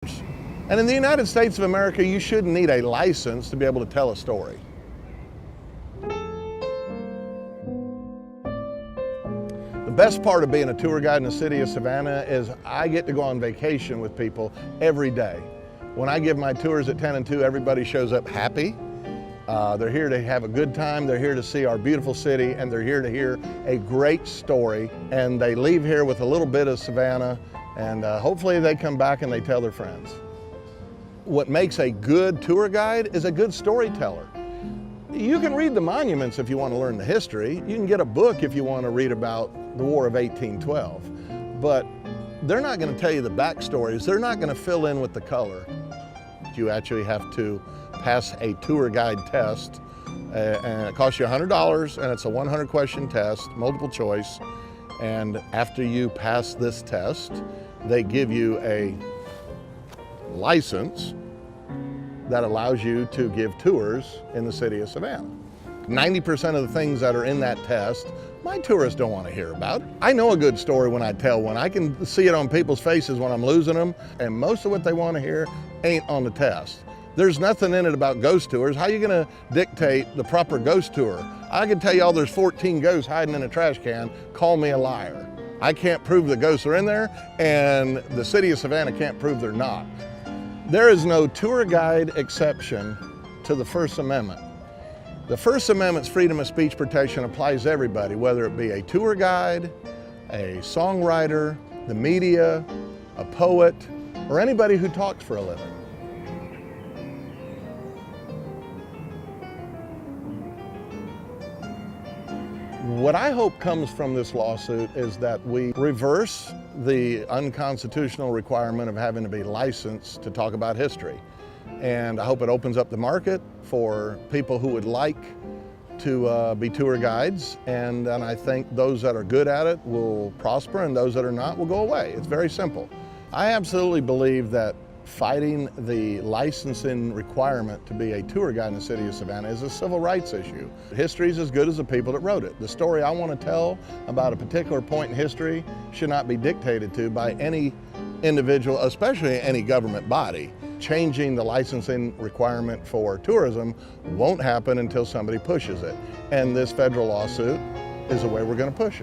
And in the United States of America, you shouldn't need a license to be able to tell a story. The best part of being a tour guide in the city of Savannah is I get to go on vacation with people every day. When I give my tours at 10 and 2, everybody shows up happy. They're here to have a good time, they're here to see our beautiful city, and they're here to hear a great story. And they leave here with a little bit of Savannah, and hopefully they come back and they tell their friends. What makes a good tour guide is a good storyteller. You can read the monuments if you want to learn the history. You can get a book if you want to read about the War of 1812. But they're not going to tell you the backstories. They're not going to fill in with the color. You actually have to pass a tour guide test, and it costs you $100, and it's a 100-question test, multiple choice. And after you pass this test, they give you a license that allows you to give tours in the city of Savannah. 90% of the things that are in that test, my tourists don't want to hear about. I know a good story when I tell one. I can see it on people's faces when I'm losing them, and most of what they want to hear ain't on the test. There's nothing in it about ghost tours. How are you going to dictate the proper ghost tour? I can tell y'all there's 14 ghosts hiding in a trash can. Call me a liar. I can't prove the ghosts are in there, and the city of Savannah can't prove they're not. There is no tour guide exception to the First Amendment. The First Amendment's freedom of speech protection applies to everybody, whether it be a tour guide, a songwriter, the media, a poet, or anybody who talks for a living. What I hope comes from this lawsuit is that we reverse the unconstitutional requirement of having to be licensed to talk about history. And I hope it opens up the market for people who would like to be tour guides. And I think those that are good at it will prosper, and those that are not will go away. It's very simple. I absolutely believe that fighting the licensing requirement to be a tour guide in the city of Savannah is a civil rights issue. History is as good as the people that wrote it. The story I want to tell about a particular point in history should not be dictated to by any individual, especially any government body. Changing the licensing requirement for tourism won't happen until somebody pushes it. And this federal lawsuit is the way we're going to push it.